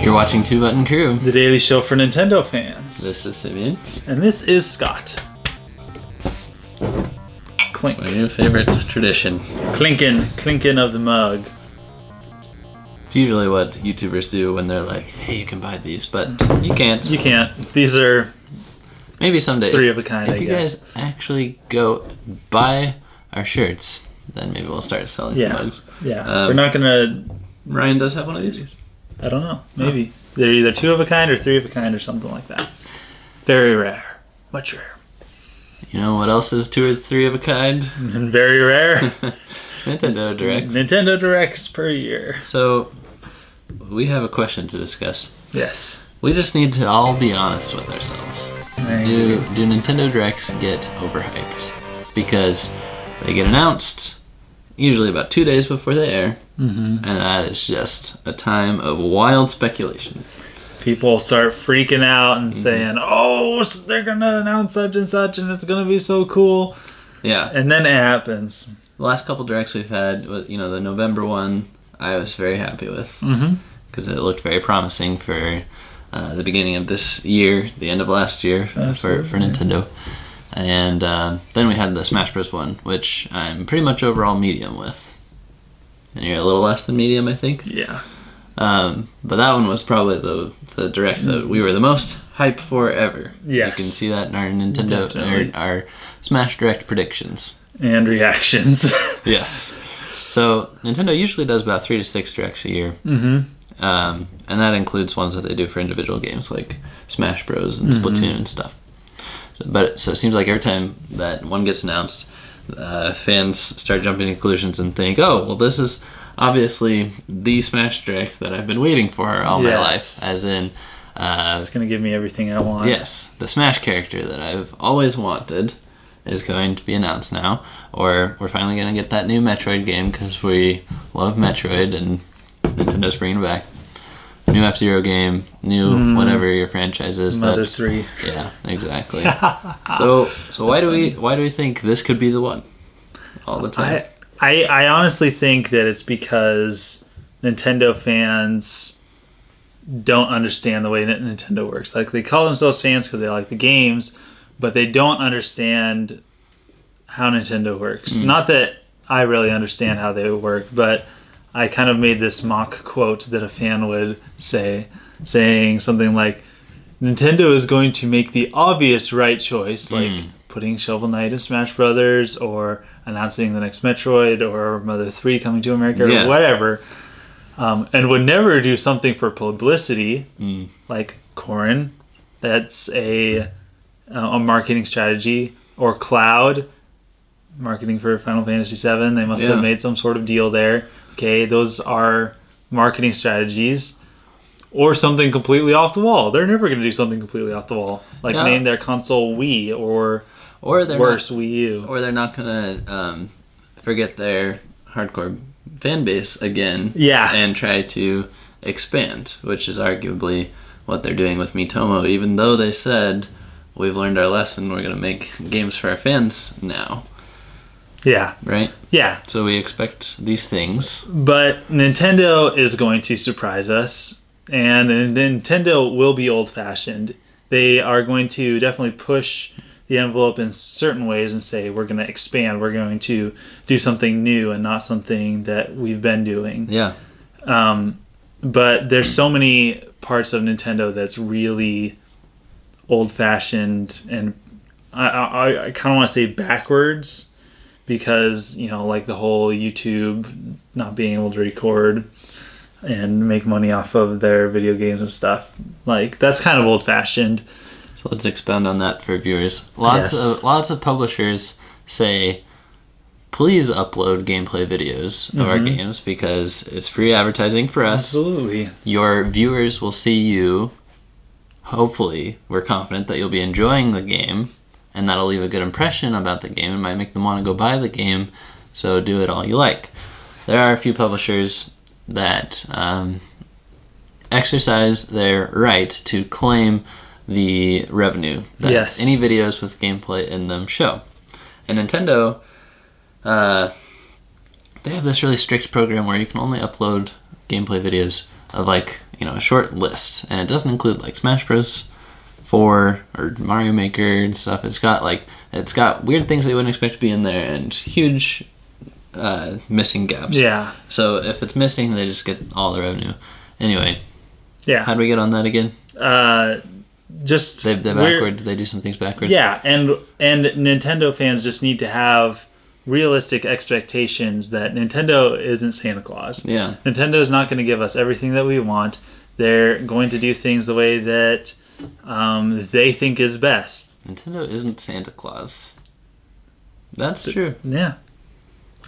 You're watching Two Button Crew, the daily show for Nintendo fans. This is Simeon. And this is Scott. Clink. My new favorite tradition. Clinking of the mug. It's usually what YouTubers do when they're like, hey, you can buy these, but you can't. You can't. These are maybe someday. Three of a kind, If you guys actually go buy our shirts, then maybe we'll start selling some mugs. Yeah. We're not gonna... Ryan does have one of these? I don't know. Maybe. They're either 2 of a kind or 3 of a kind or something like that. Very rare. Much rare. You know what else is 2 or 3 of a kind? And very rare. Nintendo Directs. Nintendo Directs per year. So, we have a question to discuss. Yes. We just need to all be honest with ourselves. Do Nintendo Directs get overhyped? Because they get announced usually about 2 days before they air, and that is just a time of wild speculation. People start freaking out and saying, oh, they're gonna announce such and such and it's gonna be so cool. Yeah. And then it happens. The last couple Directs we've had, you know, the November one, I was very happy with. Because it looked very promising for the beginning of this year, the end of last year for Nintendo. And then we had the Smash Bros. One, which I'm pretty much overall medium with. And you're a little less than medium, I think. Yeah. But that one was probably the Direct that we were the most hyped for ever. Yes. You can see that in our Nintendo, our Smash Direct predictions. And reactions. Yes. So Nintendo usually does about 3 to 6 Directs a year. And that includes ones that they do for individual games like Smash Bros. And Splatoon and stuff. So it seems like every time that one gets announced, fans start jumping to conclusions and think, oh, well, this is obviously the Smash Direct that I've been waiting for all my life. As in... it's going to give me everything I want. Yes. The Smash character that I've always wanted is going to be announced now. Or we're finally going to get that new Metroid game because we love Metroid and Nintendo's bringing it back. New F-Zero game, new whatever your franchise is. Mother 3. Yeah, exactly. so why do we think this could be the one all the time? I honestly think that it's because Nintendo fans don't understand the way that Nintendo works. Like, they call themselves fans because they like the games, but they don't understand how Nintendo works. Not that I really understand how they work, but I kind of made this mock quote that a fan would say, saying something like, Nintendo is going to make the obvious right choice, like putting Shovel Knight in Smash Brothers, or announcing the next Metroid, or Mother 3 coming to America, or whatever, and would never do something for publicity, like Corrin. That's a marketing strategy, or Cloud, marketing for Final Fantasy VII. They must have made some sort of deal there. Okay, those are marketing strategies. Or something completely off the wall. They're never going to do something completely off the wall. Like name their console Wii or worse, Wii U. Or they're not going to forget their hardcore fan base again. Yeah. And try to expand, which is arguably what they're doing with Miitomo, even though they said, we've learned our lesson, we're going to make games for our fans now. Yeah. Right? Yeah. So we expect these things. But Nintendo is going to surprise us. And Nintendo will be old-fashioned. They are going to definitely push the envelope in certain ways and say, we're going to expand. We're going to do something new and not something that we've been doing. Yeah. But there's so many parts of Nintendo that's really old-fashioned. And I kind of want to say backwards. Because, you know, like the whole YouTube not being able to record and make money off of their video games and stuff. Like, that's kind of old-fashioned. So let's expound on that for viewers. Lots of publishers say, please upload gameplay videos of our games because it's free advertising for us. Absolutely. Your viewers will see you. Hopefully, we're confident that you'll be enjoying the game, and that'll leave a good impression about the game and might make them want to go buy the game, so do it all you like. There are a few publishers that exercise their right to claim the revenue that any videos with gameplay in them show. And Nintendo, they have this really strict program where you can only upload gameplay videos of like, you know, a short list, and it doesn't include like Smash Bros. 4 or Mario Maker and stuff. It's got weird things that you wouldn't expect to be in there, and huge missing gaps. Yeah. So if it's missing, they just get all the revenue. Anyway. Yeah. How do we get on that again? Just they backwards. They do some things backwards. Yeah, and Nintendo fans just need to have realistic expectations that Nintendo isn't Santa Claus. Yeah. Nintendo is not going to give us everything that we want. They're going to do things the way that they think is best. Nintendo isn't Santa Claus. That's true. Yeah.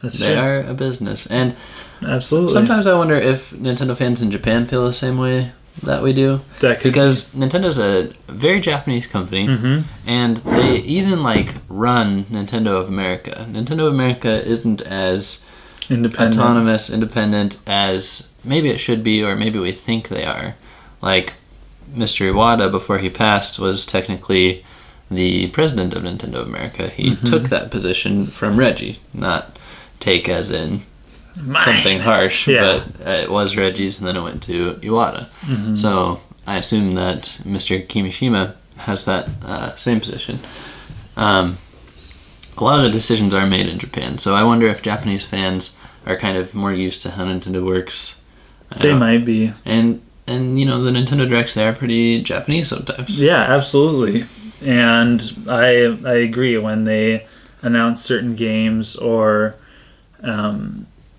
That's they true. are a business. And absolutely. Sometimes I wonder if Nintendo fans in Japan feel the same way that we do. Because Nintendo's a very Japanese company, and they even like run Nintendo of America. Nintendo of America isn't as independent as maybe it should be, or maybe we think they are. Like Mr. Iwata, before he passed, was technically the president of Nintendo of America. He took that position from Reggie, not take as in something harsh, but it was Reggie's and then it went to Iwata. So I assume that Mr. Kimishima has that same position. A lot of the decisions are made in Japan, so I wonder if Japanese fans are kind of more used to how Nintendo works. They might be. And you know, the Nintendo Directs, they are pretty Japanese sometimes. Yeah, absolutely. And I agree when they announce certain games or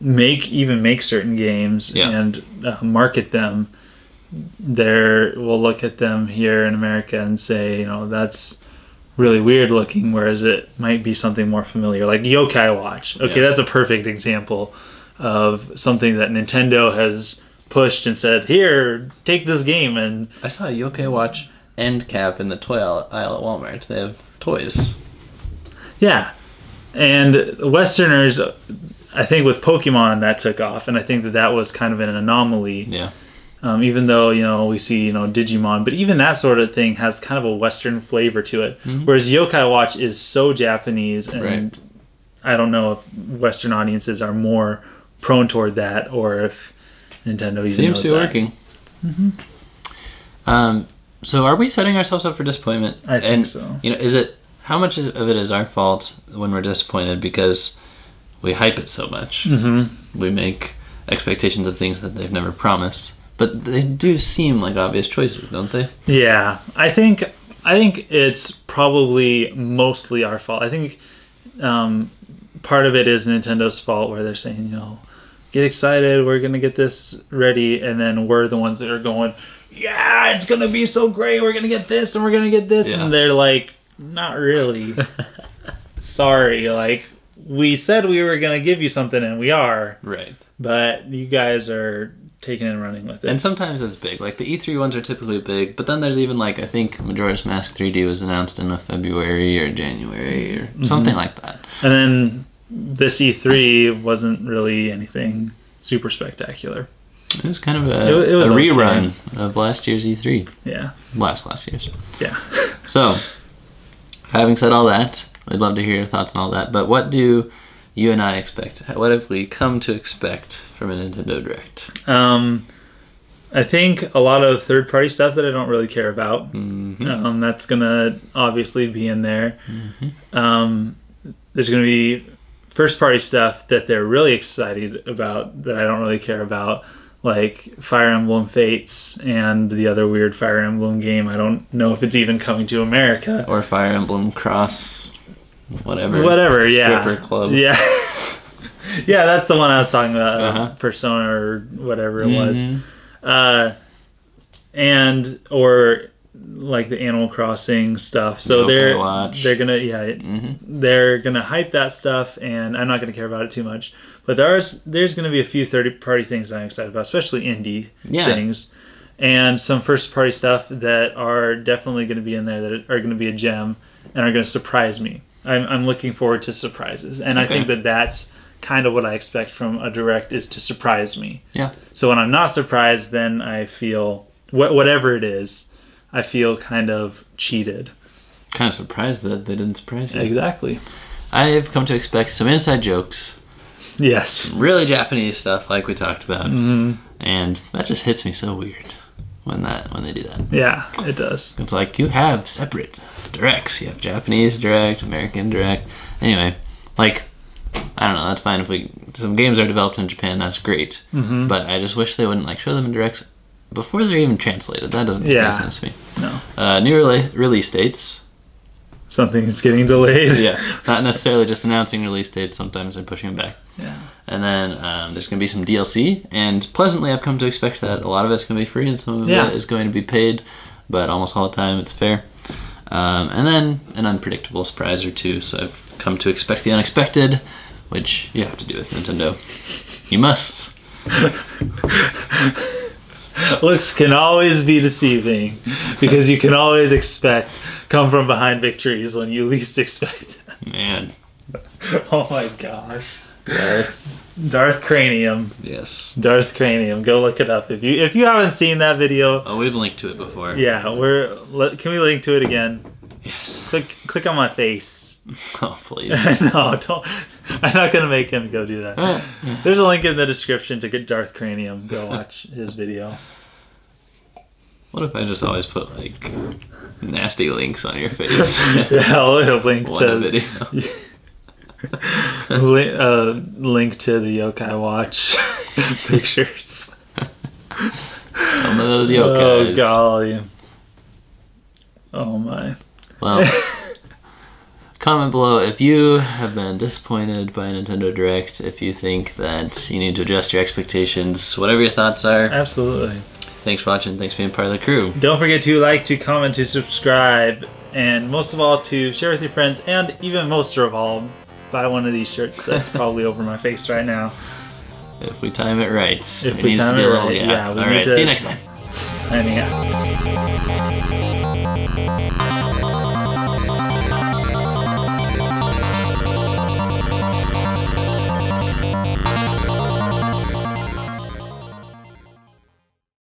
make certain games and market them. We'll look at them here in America and say, you know, that's really weird looking, whereas it might be something more familiar, like Yokai Watch. Okay, that's a perfect example of something that Nintendo has pushed and said, here, take this game. And I saw a Yokai Watch end cap in the toy aisle at Walmart. They have toys. Yeah. And Westerners, I think with Pokemon that took off, and I think that was kind of an anomaly. Yeah. Even though, you know, we see, you know, Digimon, but even that sort of thing has kind of a Western flavor to it. Whereas Yokai Watch is so Japanese, and I don't know if Western audiences are more prone toward that, or if Nintendo even seems knows to be working. So are we setting ourselves up for disappointment? I think so. You know, how much of it is our fault when we're disappointed because we hype it so much? We make expectations of things that they've never promised, but they do seem like obvious choices, don't they? Yeah, I think it's probably mostly our fault. I think part of it is Nintendo's fault, where they're saying, you know, get excited, we're gonna get this ready, and then we're the ones that are going, yeah, it's gonna be so great, we're gonna get this and we're gonna get this, and they're like, not really. Sorry, like, we said we were gonna give you something and we are, right, but you guys are taking and running with it. And sometimes it's big, like the E3 ones are typically big, but then there's even like, I think Majora's Mask 3D was announced in February or January or something like that, and then this E3 wasn't really anything super spectacular. It was kind of a rerun of last year's E3. Yeah. Last year's. Yeah. So, having said all that, I'd love to hear your thoughts on all that, but what do you and I expect? What have we come to expect from a Nintendo Direct? I think a lot of third-party stuff that I don't really care about. That's going to obviously be in there. There's going to be first-party stuff that they're really excited about that I don't really care about, like Fire Emblem Fates and the other weird Fire Emblem game. I don't know if it's even coming to America. Or Fire Emblem Cross, whatever, Stripper Club. Yeah. Yeah, that's the one I was talking about, Persona or whatever it was. Or like the Animal Crossing stuff. So Yokai they're gonna they're gonna hype that stuff, and I'm not gonna care about it too much. But there's gonna be a few third-party things that I'm excited about, especially indie things, and some first-party stuff that are definitely gonna be in there that are gonna be a gem and are gonna surprise me. I'm looking forward to surprises, and I think that's kind of what I expect from a Direct, is to surprise me. Yeah. So when I'm not surprised, then I feel whatever it is, I feel kind of cheated. Kind of surprised that they didn't surprise you. Exactly. I've come to expect some inside jokes. Yes. Really Japanese stuff, like we talked about. And that just hits me so weird when they do that. Yeah, it does. It's like you have separate directs. You have Japanese direct, American direct. Anyway, like, I don't know, that's fine if some games are developed in Japan, that's great. But I just wish they wouldn't like show them in directs before they're even translated. That doesn't make any sense to me. No. New release dates. Something's getting delayed. Yeah, not necessarily just announcing release dates. Sometimes they're pushing them back. Yeah. And then there's going to be some DLC, and pleasantly I've come to expect that a lot of it's going to be free and some of it is going to be paid, but almost all the time it's fair. And then an unpredictable surprise or two, so I've come to expect the unexpected, which you have to do with Nintendo. You must. Looks can always be deceiving because you can always expect come from behind victories when you least expect them. Man. Oh my gosh. Darth Cranium. Yes. Darth Cranium. Go look it up if you haven't seen that video. Oh, we've linked to it before. Yeah, can we link to it again? Yes. Click on my face. Oh, please. No, don't. I'm not gonna make him go do that. There's a link in the description to get Darth Cranium. Go watch his video. What if I just always put like nasty links on your face? Yeah, I'll link to video. Link to the Yokai Watch pictures. Some of those yokais. Oh golly. Oh my. Well, comment below if you have been disappointed by Nintendo Direct, if you think that you need to adjust your expectations, whatever your thoughts are. Absolutely. Thanks for watching. Thanks for being part of the crew. Don't forget to like, to comment, to subscribe, and most of all to share with your friends, and even most of all, buy one of these shirts that's probably over my face right now. If we time it right. If we time it right, yeah. Alright, see you next time. Signing out.